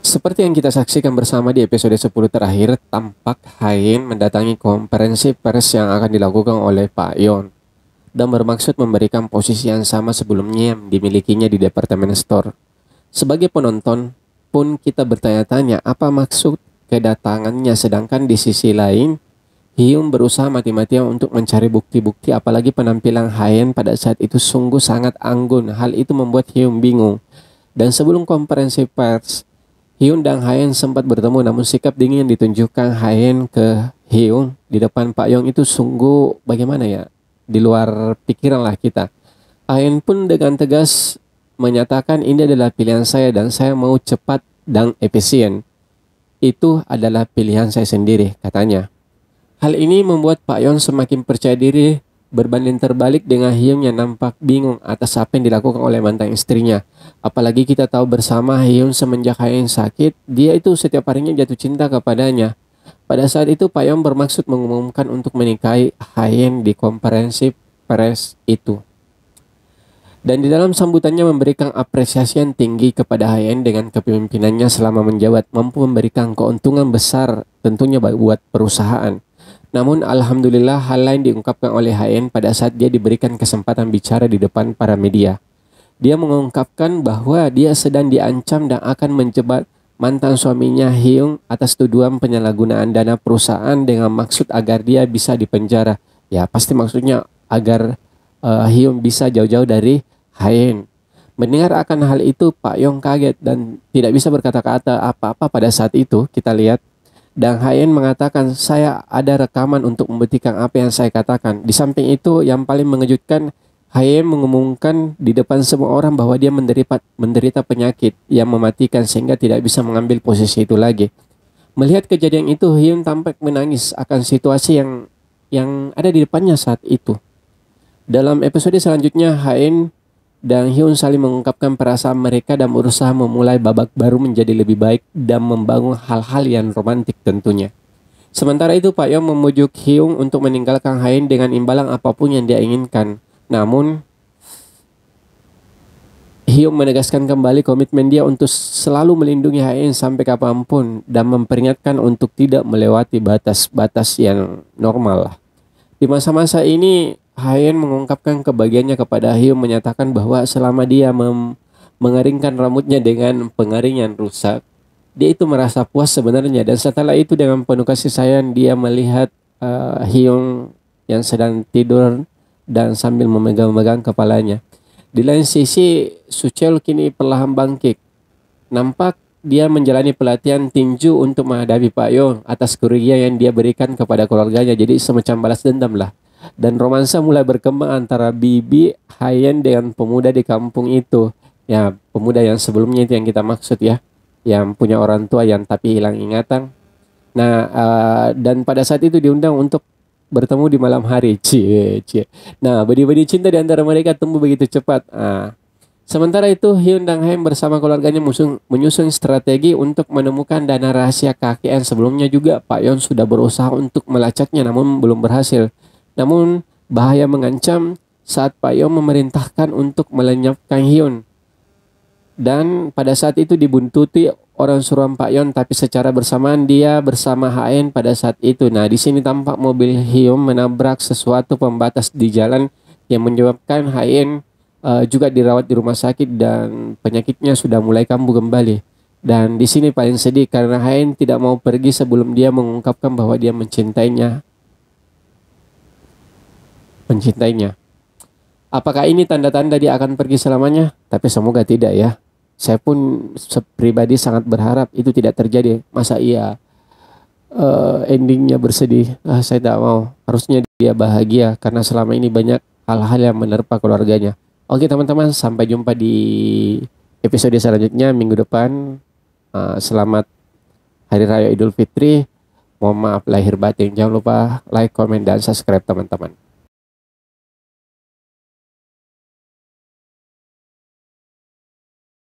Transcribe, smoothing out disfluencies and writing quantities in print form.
Seperti yang kita saksikan bersama di episode 10 terakhir, tampak Hain mendatangi konferensi pers yang akan dilakukan oleh Pak Yon dan bermaksud memberikan posisi yang sama sebelumnya yang dimilikinya di departemen store. Sebagai penonton pun kita bertanya-tanya apa maksud kedatangannya, sedangkan di sisi lain Hyun berusaha mati-matian untuk mencari bukti-bukti, apalagi penampilan Haen pada saat itu sungguh sangat anggun. Hal itu membuat Hyun bingung. Dan sebelum konferensi pers, Hyun dan Haen sempat bertemu, namun sikap dingin yang ditunjukkan Haen ke Hyun di depan Pak Yong itu sungguh bagaimana ya, di luar pikiran lah kita. Haen pun dengan tegas menyatakan ini adalah pilihan saya dan saya mau cepat dan efisien. Itu adalah pilihan saya sendiri, katanya. Hal ini membuat Pak Yon semakin percaya diri, berbanding terbalik dengan Hyun yang nampak bingung atas apa yang dilakukan oleh mantan istrinya. Apalagi kita tahu bersama Hyun semenjak Haen sakit, dia itu setiap harinya jatuh cinta kepadanya. Pada saat itu Pak Yon bermaksud mengumumkan untuk menikahi Haen di konferensi pers itu. Dan di dalam sambutannya memberikan apresiasi yang tinggi kepada Haen dengan kepemimpinannya selama menjabat, mampu memberikan keuntungan besar tentunya buat perusahaan. Namun alhamdulillah hal lain diungkapkan oleh Haen pada saat dia diberikan kesempatan bicara di depan para media. Dia mengungkapkan bahwa dia sedang diancam dan akan menjebat mantan suaminya Hyun atas tuduhan penyalahgunaan dana perusahaan dengan maksud agar dia bisa dipenjara. Ya pasti maksudnya agar Hyun bisa jauh-jauh dari Haen. Mendengar akan hal itu Pak Yong kaget dan tidak bisa berkata-kata apa-apa pada saat itu. Kita lihat. Dan Haen mengatakan, saya ada rekaman untuk membuktikan apa yang saya katakan. Di samping itu, yang paling mengejutkan, Haen mengumumkan di depan semua orang bahwa dia menderita penyakit yang mematikan sehingga tidak bisa mengambil posisi itu lagi. Melihat kejadian itu, Hyun tampak menangis akan situasi yang ada di depannya saat itu. Dalam episode selanjutnya, Haen dan Hyun saling mengungkapkan perasaan mereka dan berusaha memulai babak baru menjadi lebih baik dan membangun hal-hal yang romantik tentunya. Sementara itu Pak Yong memujuk Hyun untuk meninggalkan Haen dengan imbalan apapun yang dia inginkan. Namun Hyun menegaskan kembali komitmen dia untuk selalu melindungi Haen sampai kapanpun dan memperingatkan untuk tidak melewati batas-batas yang normal. Di masa-masa ini Haen mengungkapkan kebahagiaannya kepada Hyun, menyatakan bahwa selama dia mengeringkan rambutnya dengan pengering yang rusak, dia itu merasa puas sebenarnya. Dan setelah itu dengan penuh kasih sayang dia melihat Hyun yang sedang tidur dan sambil memegang-megang kepalanya. Di lain sisi, Suchel kini perlahan bangkit. Nampak dia menjalani pelatihan tinju untuk menghadapi Pak Yong atas kerugian yang dia berikan kepada keluarganya. Jadi semacam balas dendam lah. Dan romansa mulai berkembang antara Bibi Haen dengan pemuda di kampung itu. Ya, pemuda yang sebelumnya itu yang kita maksud ya. Yang punya orang tua yang tapi hilang ingatan. Nah, dan pada saat itu diundang untuk bertemu di malam hari. Cie. Nah, benih-benih cinta di antara mereka tumbuh begitu cepat. Sementara itu, Hyun dan Haen bersama keluarganya menyusun strategi untuk menemukan dana rahasia KKN. Sebelumnya juga Pak Yon sudah berusaha untuk melacaknya namun belum berhasil. Namun bahaya mengancam saat Pak Yong memerintahkan untuk melenyapkan Hyun. Dan pada saat itu dibuntuti orang suruhan Pak Yon, tapi secara bersamaan dia bersama Haen pada saat itu. Nah, di sini tampak mobil Hyun menabrak sesuatu pembatas di jalan yang menyebabkan Haen juga dirawat di rumah sakit dan penyakitnya sudah mulai kambuh kembali. Dan di sini paling sedih karena Haen tidak mau pergi sebelum dia mengungkapkan bahwa dia mencintainya. Apakah ini tanda-tanda dia akan pergi selamanya? Tapi semoga tidak ya. Saya pun pribadi sangat berharap itu tidak terjadi. Masa iya endingnya bersedih? Saya tidak mau. Harusnya dia bahagia karena selama ini banyak hal-hal yang menerpa keluarganya. Oke teman-teman, sampai jumpa di episode selanjutnya minggu depan. Selamat Hari Raya Idul Fitri. Mohon maaf lahir batin. Jangan lupa like, comment, dan subscribe teman-teman.